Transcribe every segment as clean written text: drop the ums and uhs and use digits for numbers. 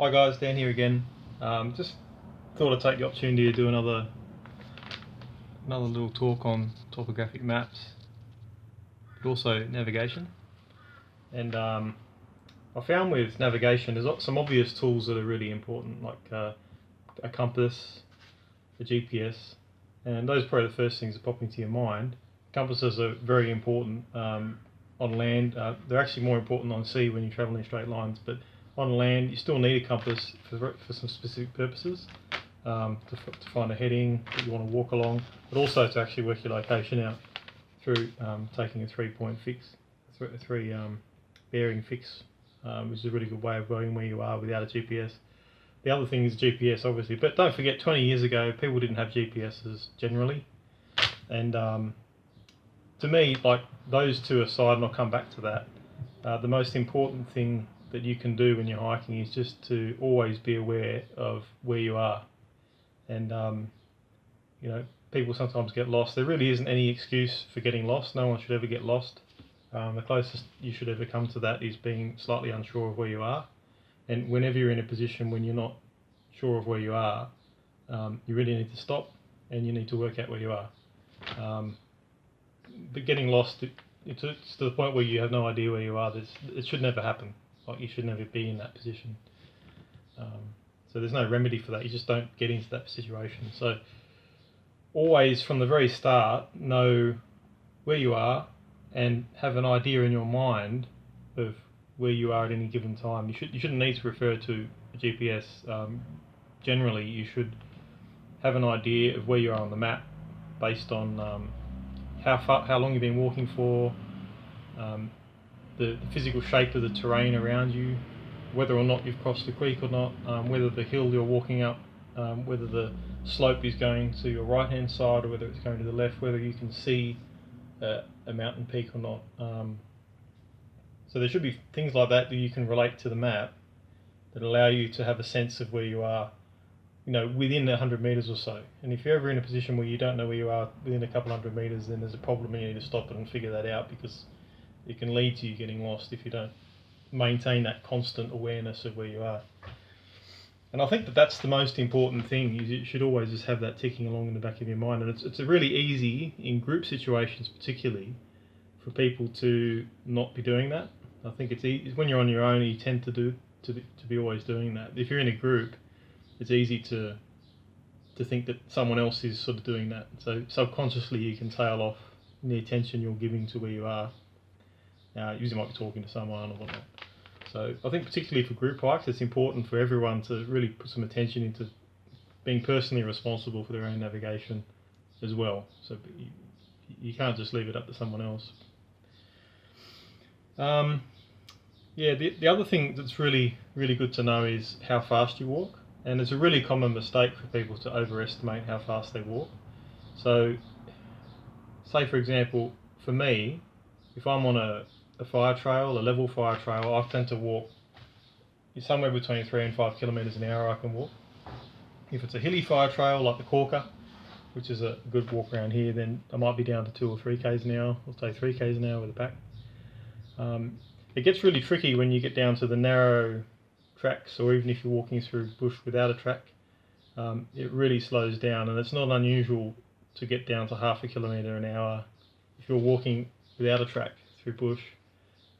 Hi guys, Dan here again. Just thought I'd take the opportunity to do another little talk on topographic maps, but also navigation. And I found with navigation there's some obvious tools that are really important, like a compass, a GPS, and those are probably the first things that pop into your mind. Compasses are very important on land. They're actually more important on sea when you're traveling in straight lines, but on land you still need a compass for some specific purposes, to find a heading that you want to walk along, but also to actually work your location out through taking a 3-point fix, a three bearing fix, which is a really good way of going where you are without a GPS. The other thing is GPS, obviously, but don't forget 20 years ago people didn't have GPSs generally, and to me, like, those two aside, and I'll come back to that, the most important thing that you can do when you're hiking is just to always be aware of where you are. And people sometimes get lost. There really isn't any excuse for getting lost. No one should ever get lost. The closest you should ever come to that is being slightly unsure of where you are. And whenever you're in a position when you're not sure of where you are, you really need to stop and you need to work out where you are. But getting lost, it's to the point where you have no idea where you are. It should never happen. Like, you should never be in that position. So there's no remedy for that. You just don't get into that situation. So always from the very start know where you are and have an idea in your mind of where you are at any given time. You shouldn't need to refer to a GPS. Generally, you should have an idea of where you are on the map based on how long you've been walking for, the physical shape of the terrain around you, whether or not you've crossed the creek or not, whether the hill you're walking up, whether the slope is going to your right hand side or whether it's going to the left, whether you can see a mountain peak or not. So there should be things like that you can relate to the map that allow you to have a sense of where you are, within 100 metres or so. And if you're ever in a position where you don't know where you are within a couple hundred metres, then there's a problem and you need to stop it and figure that out, because it can lead to you getting lost if you don't maintain that constant awareness of where you are. And I think that's the most important thing, is you should always just have that ticking along in the back of your mind. And it's really easy in group situations particularly for people to not be doing that. I think it's when you're on your own you tend to be always doing that. If you're in a group, it's easy to think that someone else is sort of doing that. So subconsciously you can tail off in the attention you're giving to where you are. Usually might be talking to someone or whatnot. So I think particularly for group hikes, it's important for everyone to really put some attention into being personally responsible for their own navigation as well. So you can't just leave it up to someone else. The other thing that's really, really good to know is how fast you walk. And it's a really common mistake for people to overestimate how fast they walk. So, say for example, for me, if I'm on a fire trail, a level fire trail, I tend to walk somewhere between 3 and 5 kilometres an hour I can walk. If it's a hilly fire trail like the Corker, which is a good walk around here, then I might be down to 2 or 3 k's an hour, or say 3 k's an hour with a pack. It gets really tricky when you get down to the narrow tracks, or even if you're walking through bush without a track. It really slows down, and it's not unusual to get down to half a kilometre an hour if you're walking without a track through bush,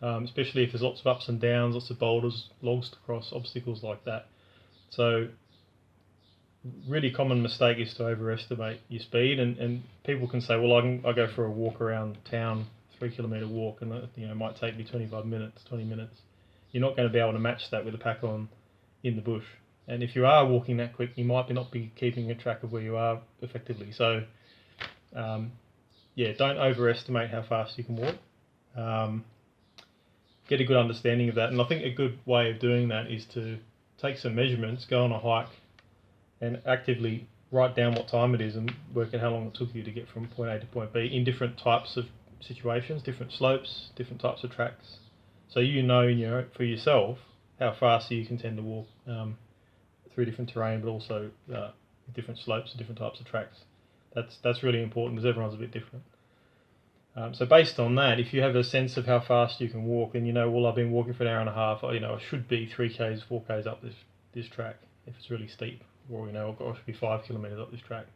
especially if there's lots of ups and downs, lots of boulders, logs to cross, obstacles like that. So really common mistake is to overestimate your speed, and people can say, well, I go for a walk around town, 3 kilometre walk, and it might take me 25 minutes, 20 minutes. You're not going to be able to match that with a pack on in the bush. And if you are walking that quick, you might not be keeping a track of where you are effectively. So don't overestimate how fast you can walk. Get a good understanding of that. And I think a good way of doing that is to take some measurements, go on a hike, and actively write down what time it is and work out how long it took you to get from point A to point B in different types of situations, different slopes, different types of tracks. So for yourself how fast you can tend to walk through different terrain, but also different slopes and different types of tracks. That's really important because everyone's a bit different. So based on that, if you have a sense of how fast you can walk, and I've been walking for an hour and a half, I should be 3 k's, 4 k's up this track if it's really steep, or I've got to be 5 kilometres up this track.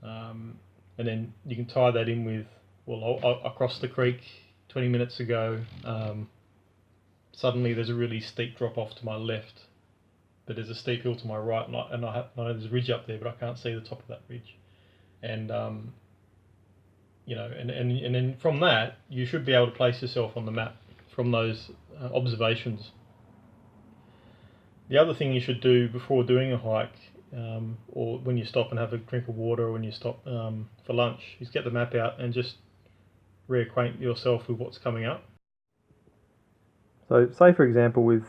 And then you can tie that in with, I crossed the creek 20 minutes ago. Suddenly there's a really steep drop off to my left, but there's a steep hill to my right, and I know there's a ridge up there, but I can't see the top of that ridge. And and then from that you should be able to place yourself on the map from those observations. The other thing you should do before doing a hike, or when you stop and have a drink of water, or when you stop for lunch, is get the map out and just reacquaint yourself with what's coming up. So say for example with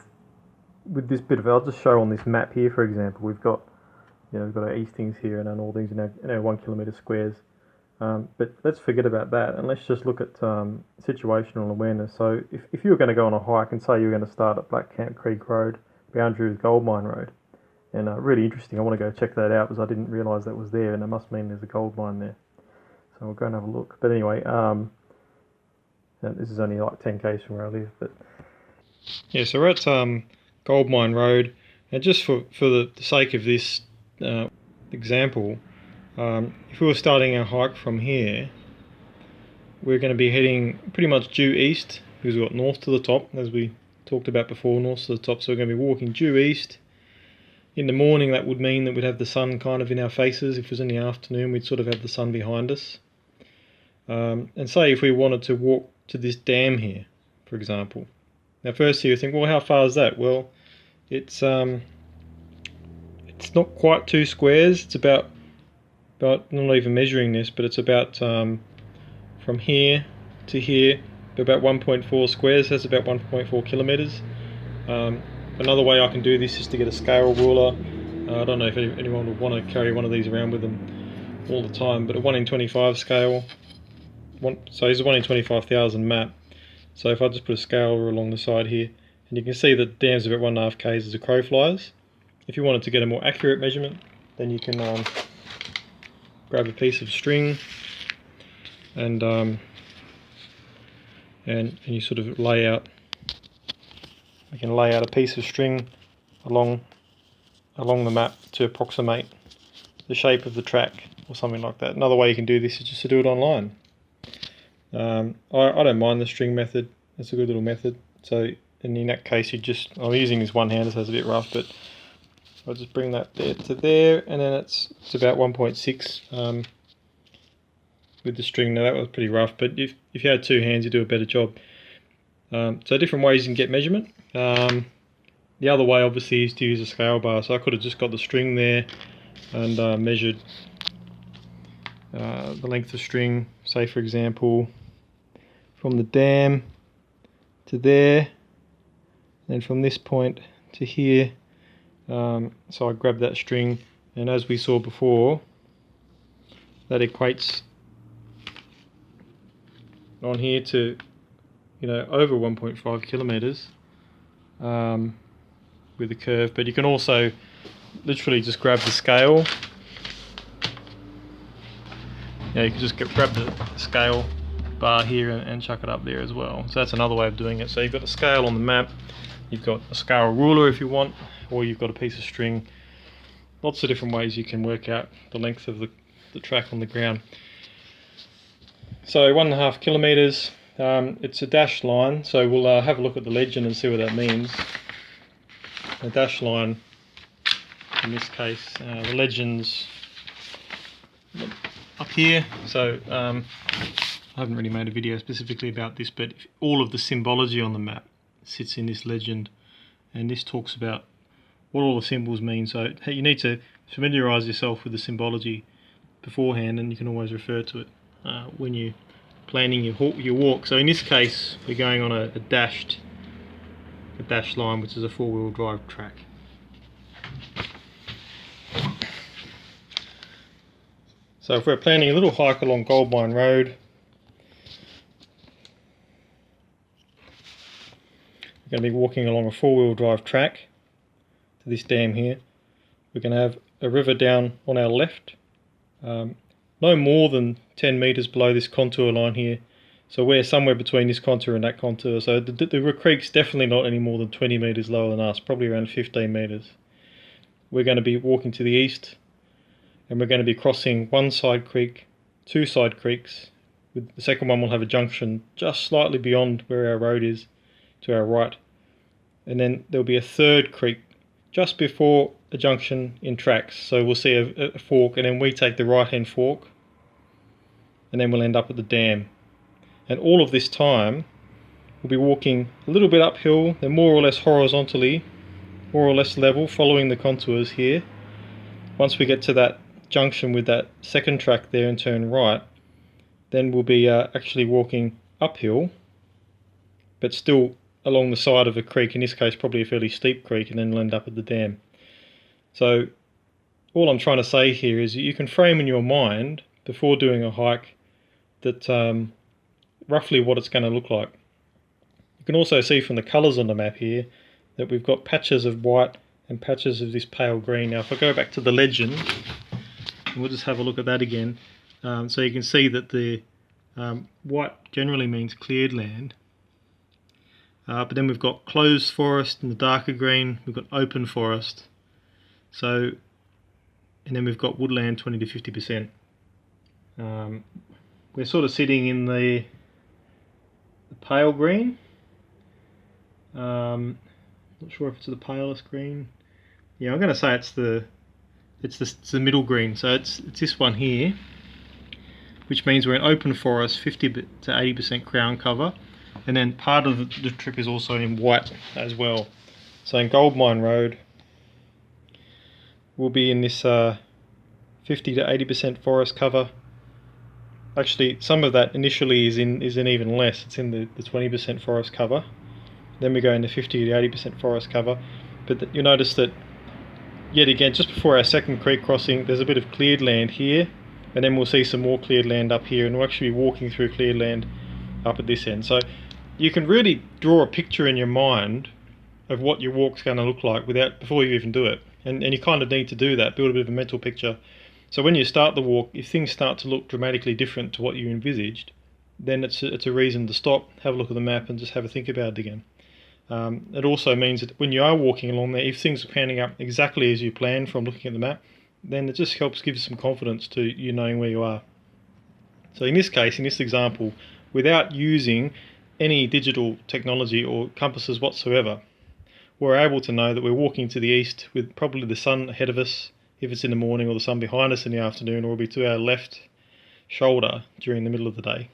this bit of, I'll just show on this map here, for example, we've got our eastings here and our northings in our 1 kilometre squares. But let's forget about that and let's just look at situational awareness. So if you were going to go on a hike and say you were going to start at Black Camp Creek Road, boundary with Gold Mine Road, and really interesting, I want to go check that out because I didn't realise that was there, and it must mean there's a gold mine there. So we'll go and have a look. But anyway, this is only like 10 k's from where I live. But yeah, so we're at Gold Mine Road, and just for the sake of this example, if we were starting our hike from here, we're going to be heading pretty much due east, because we've got north to the top, as we talked about before, north to the top. So we're going to be walking due east. In the morning, that would mean that we'd have the sun kind of in our faces. If it was in the afternoon, we'd sort of have the sun behind us. And say if we wanted to walk to this dam here, for example. Now firstly you think, well, how far is that? Well, it's not quite 2 squares. It's about not even measuring this, but it's about from here to here, about 1.4 squares. That's about 1.4 kilometres. Another way I can do this is to get a scale ruler. I don't know if anyone would want to carry one of these around with them all the time, but a 1 in 25 scale. So it's a 1 in 25,000 map. So if I just put a scale ruler along the side here, and you can see the dam's about 1.5 k's as a crow flies. If you wanted to get a more accurate measurement, then you can grab a piece of string and you sort of lay out. You can lay out a piece of string along the map to approximate the shape of the track or something like that. Another way you can do this is just to do it online. I don't mind the string method. It's a good little method. So in that case, I'm using this one hand, so it's a bit rough, but I'll just bring that there to there, and then it's about 1.6 with the string. Now that was pretty rough, but if you had 2 hands, you do a better job. So different ways you can get measurement. The other way obviously is to use a scale bar. So I could have just got the string there and measured the length of string, say for example from the dam to there, and from this point to here. So I grab that string, and as we saw before, that equates on here to over 1.5 kilometers with the curve. But you can also literally just grab the scale. You can just grab the scale bar here and chuck it up there as well. So that's another way of doing it. So you've got the scale on the map, you've got a scale ruler if you want, or you've got a piece of string. Lots of different ways you can work out the length of the track on the ground. So 1.5 kilometers. It's a dashed line, so we'll have a look at the legend and see what that means. A dashed line, in this case, the legend's up here. So I haven't really made a video specifically about this, but all of the symbology on the map sits in this legend, and this talks about what all the symbols mean. So you need to familiarise yourself with the symbology beforehand, and you can always refer to it when you're planning your walk. So in this case, we're going on a dashed line, which is a 4-wheel drive track. So if we're planning a little hike along Gold Mine Road, we're going to be walking along a 4-wheel drive track to this dam here. We're going to have a river down on our left, no more than 10 metres below this contour line here. So we're somewhere between this contour and that contour. So the creek's definitely not any more than 20 metres lower than us, probably around 15 metres. we're going to be walking to the east, and we're going to be crossing one side creek, two side creeks. The second one will have a junction just slightly beyond where our road is, to our right. And then there'll be a third creek just before a junction in tracks. So we'll see a fork, and then we take the right-hand fork, and then we'll end up at the dam. And all of this time, we'll be walking a little bit uphill, then more or less horizontally, more or less level, following the contours here. Once we get to that junction with that second track there and turn right, then we'll be actually walking uphill, but still along the side of a creek, in this case probably a fairly steep creek, and then we'll end up at the dam. So all I'm trying to say here is that you can frame in your mind, before doing a hike, that roughly what it's going to look like. You can also see from the colours on the map here that we've got patches of white and patches of this pale green. Now if I go back to the legend, and we'll just have a look at that again, so you can see that the white generally means cleared land, but then we've got closed forest in the darker green, we've got open forest, so, and then we've got woodland 20 to 50%. We're sort of sitting in the pale green. Not sure if it's the palest green. Yeah, I'm going to say it's the middle green. So it's this one here, which means we're in open forest, 50 to 80% crown cover, and then part of the trip is also in white as well. So in Goldmine Road, we'll be in this 50 to 80% forest cover. Actually, some of that initially is in even less. It's in the 20% forest cover. Then we go into 50 to 80% forest cover. But you'll notice that, yet again, just before our second creek crossing, there's a bit of cleared land here, and then we'll see some more cleared land up here, and we'll actually be walking through cleared land up at this end. So you can really draw a picture in your mind of what your walk's going to look like before you even do it. And you kind of need to do that, build a bit of a mental picture. So when you start the walk, if things start to look dramatically different to what you envisaged, then it's a reason to stop, have a look at the map, and just have a think about it again. It also means that when you are walking along there, if things are panning out exactly as you planned from looking at the map, then it just helps give you some confidence to you knowing where you are. So in this case, in this example, without using any digital technology or compasses whatsoever, we're able to know that we're walking to the east with probably the sun ahead of us, if it's in the morning, or the sun behind us in the afternoon, or will be to our left shoulder during the middle of the day.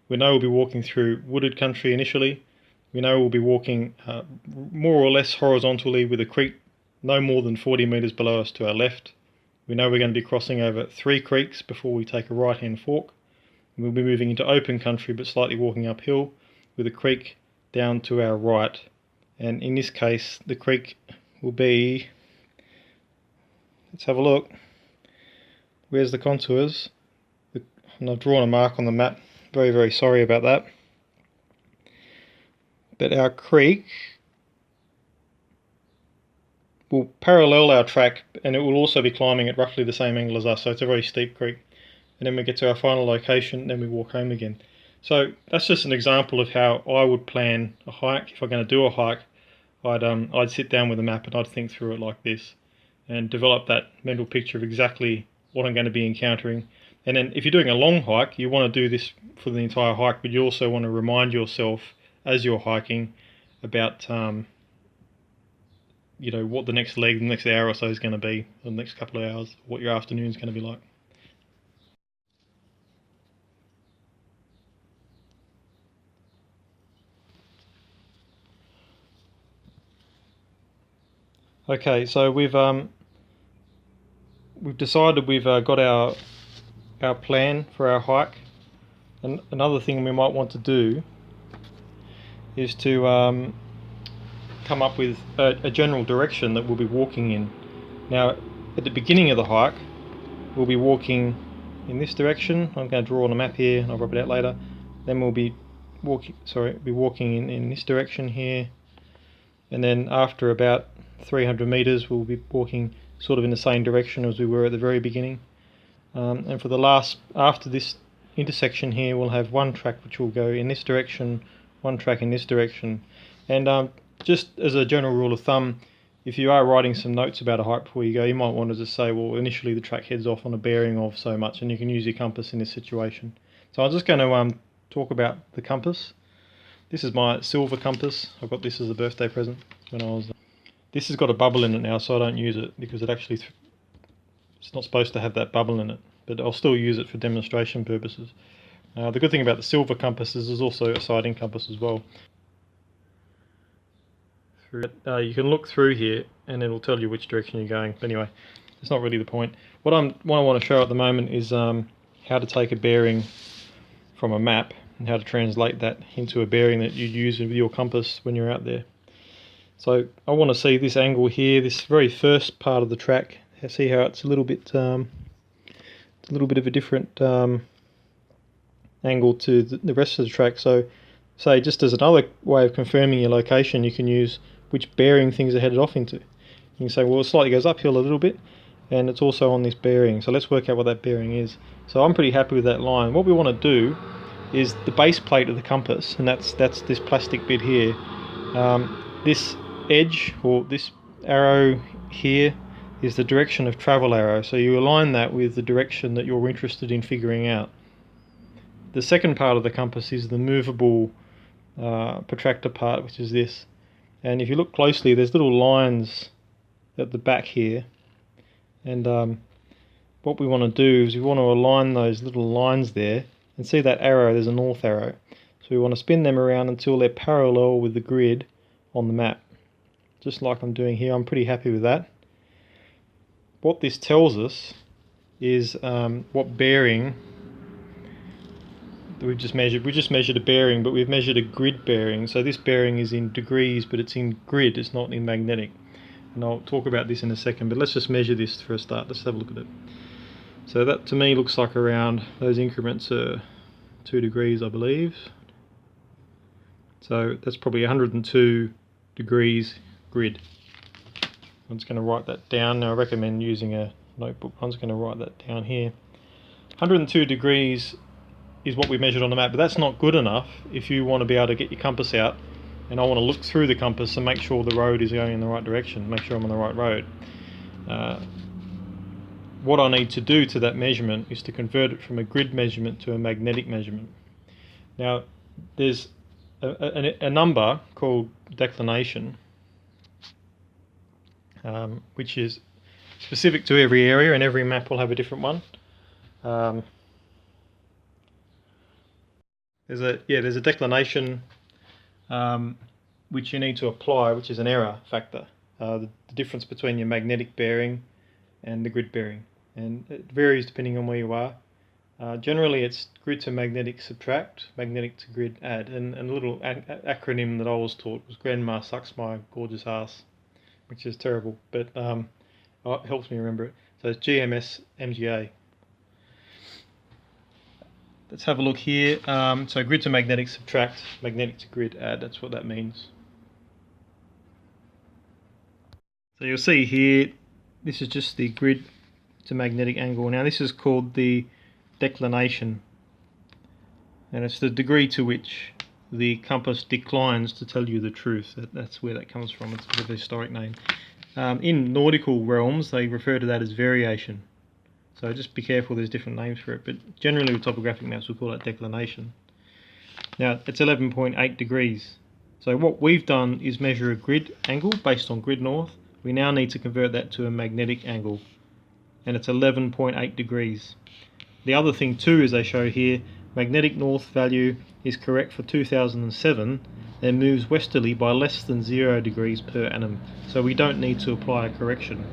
We know we'll be walking through wooded country initially. We know we'll be walking more or less horizontally with a creek no more than 40 metres below us to our left. We know we're going to be crossing over 3 creeks before we take a right-hand fork. And we'll be moving into open country but slightly walking uphill with a creek down to our right. And in this case, the creek will be, let's have a look. Where's the contours? And I've drawn a mark on the map. Very, very sorry about that. But our creek will parallel our track, and it will also be climbing at roughly the same angle as us, so it's a very steep creek. And then we get to our final location, then we walk home again. So that's just an example of how I would plan a hike. If I'm going to do a hike, I'd sit down with a map and I'd think through it like this and develop that mental picture of exactly what I'm going to be encountering. And then if you're doing a long hike, you want to do this for the entire hike, but you also want to remind yourself as you're hiking about what the next leg, the next hour or so is going to be, or the next couple of hours, what your afternoon is going to be like. Okay, so we've decided we've got our plan for our hike. And another thing we might want to do is to come up with a general direction that we'll be walking in. Now, at the beginning of the hike, we'll be walking in this direction. I'm going to draw on a map here, and I'll rub it out later. Then we'll be walking in this direction here, and then after about 300 meters, we'll be walking sort of in the same direction as we were at the very beginning. And for after this intersection here, we'll have one track which will go in this direction, one track in this direction. And just as a general rule of thumb, if you are writing some notes about a height before you go, you might want to just say, well, initially the track heads off on a bearing of so much, and you can use your compass in this situation. So I'm just going to talk about the compass. This is my silver compass. I got this as a birthday present when I was. This has got a bubble in it now, so I don't use it because it actually it's not supposed to have that bubble in it, but I'll still use it for demonstration purposes. The good thing about the silver compass is there's also a sighting compass as well. You can look through here and it'll tell you which direction you're going. But anyway, it's not really the point. What I want to show at the moment is how to take a bearing from a map and how to translate that into a bearing that you'd use with your compass when you're out there. So I want to see this angle here, this very first part of the track. See how it's a little bit of a different angle to the rest of the track. So say, just as another way of confirming your location, you can use which bearing things are headed off into. You can say, well, it slightly goes uphill a little bit, and it's also on this bearing. So let's work out what that bearing is. So I'm pretty happy with that line. What we want to do is the base plate of the compass, and that's this plastic bit here. This edge, or this arrow here, is the direction of travel arrow. So you align that with the direction that you're interested in figuring out. The second part of the compass is the movable protractor part, which is this. And if you look closely, there's little lines at the back here, and what we want to do is we want to align those little lines there, and see that arrow, there's a north arrow, so we want to spin them around until they're parallel with the grid on the map, just like I'm doing here. I'm pretty happy with that. What this tells us is what bearing that we've just measured. We just measured a bearing, but we've measured a grid bearing. So this bearing is in degrees, but it's in grid, it's not in magnetic. And I'll talk about this in a second, but let's just measure this for a start. Let's have a look at it. So that to me looks like around, those increments are 2 degrees, I believe. So that's probably 102 degrees grid. I'm just going to write that down. Now I recommend using a notebook. I'm just going to write that down here. 102 degrees is what we measured on the map, but that's not good enough if you want to be able to get your compass out, and I want to look through the compass and make sure the road is going in the right direction, make sure I'm on the right road. What I need to do to that measurement is to convert it from a grid measurement to a magnetic measurement. Now there's a number called declination, which is specific to every area, and every map will have a different one. There's a declination which you need to apply, which is an error factor, the difference between your magnetic bearing and the grid bearing, and it varies depending on where you are. Generally it's grid to magnetic subtract, magnetic to grid add, and a little acronym that I was taught was Grandma sucks my gorgeous ass, which is terrible, but it helps me remember it. So it's GMS MGA. Let's have a look here. So grid to magnetic subtract, magnetic to grid add, that's what that means. So you'll see here, this is just the grid to magnetic angle. Now this is called the declination, and it's the degree to which the compass declines to tell you the truth. That's where that comes from. It's a bit of a historic name. In nautical realms, they refer to that as variation. So just be careful, there's different names for it, but generally with topographic maps we call it declination. Now it's 11.8 degrees. So what we've done is measure a grid angle based on grid north. We now need to convert that to a magnetic angle, and it's 11.8 degrees. The other thing too is they show here, magnetic north value is correct for 2007 and moves westerly by less than 0 degrees per annum. So we don't need to apply a correction.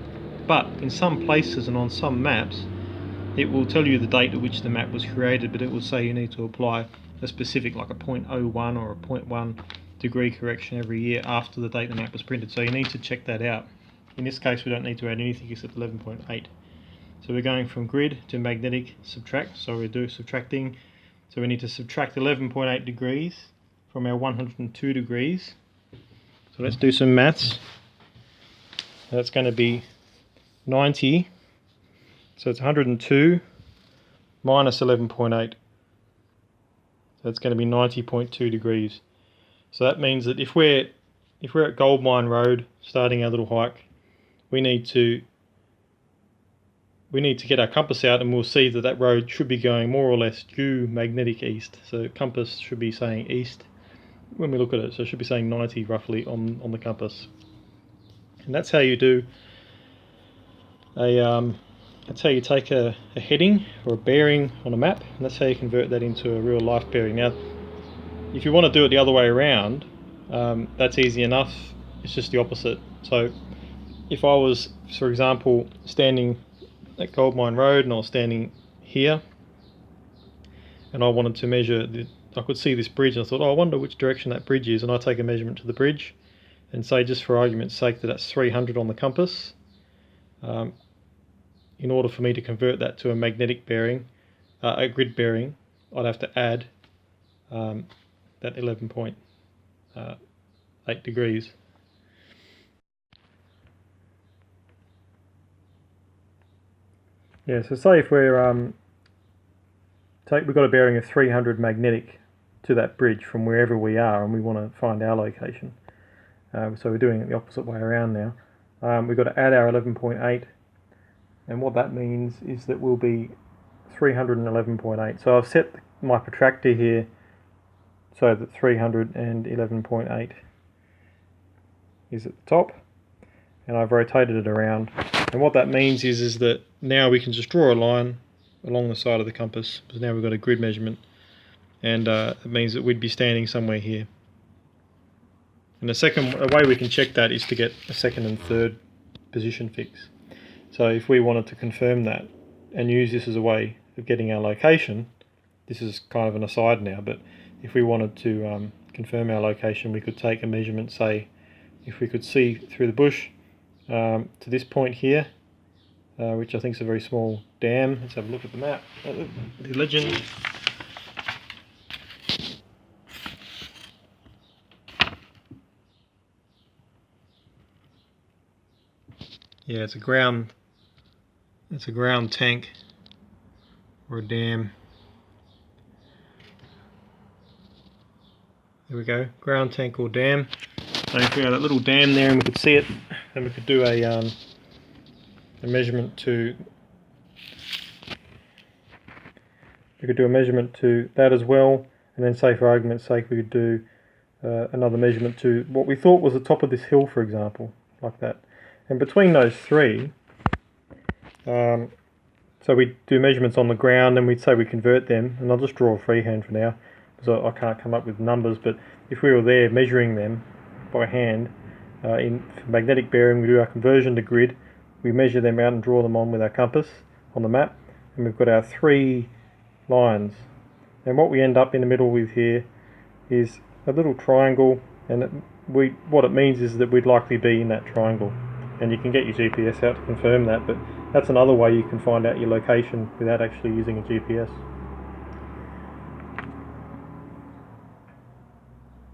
But in some places and on some maps, it will tell you the date at which the map was created, but it will say you need to apply a specific, like a 0.01 or a 0.1 degree correction every year after the date the map was printed. So you need to check that out. In this case we don't need to add anything except 11.8. So we're going from grid to magnetic subtract, so we do subtracting. So we need to subtract 11.8 degrees from our 102 degrees. So let's do some maths. That's going to be 90, so it's 102 minus 11.8, so it's going to be 90.2 degrees. So that means that if we're at Gold Mine Road starting our little hike, we need to get our compass out, and we'll see that that road should be going more or less due magnetic east. So compass should be saying east when we look at it, so it should be saying 90 roughly on the compass. And that's how you do that's how you take a heading or a bearing on a map, and that's how you convert that into a real life bearing. Now, if you want to do it the other way around, that's easy enough. It's just the opposite. So if I was, for example, standing at Goldmine Road and I was standing here and I wanted to measure, I could see this bridge and I thought, oh, I wonder which direction that bridge is, and I take a measurement to the bridge and say, just for argument's sake, that that's 300 on the compass. In order for me to convert that to a magnetic bearing, a grid bearing, I'd have to add that 11.8 degrees. Yeah, so say if we're we've got a bearing of 300 magnetic to that bridge from wherever we are, and we want to find our location. So we're doing it the opposite way around now. We've got to add our 11.8, and what that means is that we'll be 311.8. So I've set my protractor here so that 311.8 is at the top, and I've rotated it around. And what that means is that now we can just draw a line along the side of the compass, because now we've got a grid measurement, and it means that we'd be standing somewhere here. And a way we can check that is to get a second and third position fix. So if we wanted to confirm that and use this as a way of getting our location, this is kind of an aside now, but if we wanted to confirm our location, we could take a measurement, say if we could see through the bush to this point here, which I think is a very small dam. Let's have a look at the map, the legend. Yeah, it's a ground tank or a dam. There we go, ground tank or dam. So if we had that little dam there and we could see it, then we could do a measurement to that as well, and then say for argument's sake we could do another measurement to what we thought was the top of this hill, for example, like that. And between those three, so we do measurements on the ground, and we'd say we convert them, and I'll just draw a freehand for now because I can't come up with numbers, but if we were there measuring them by hand for magnetic bearing, we do our conversion to grid, we measure them out and draw them on with our compass on the map, and we've got our three lines. And what we end up in the middle with here is a little triangle, and what it means is that we'd likely be in that triangle. And you can get your GPS out to confirm that, but that's another way you can find out your location without actually using a GPS.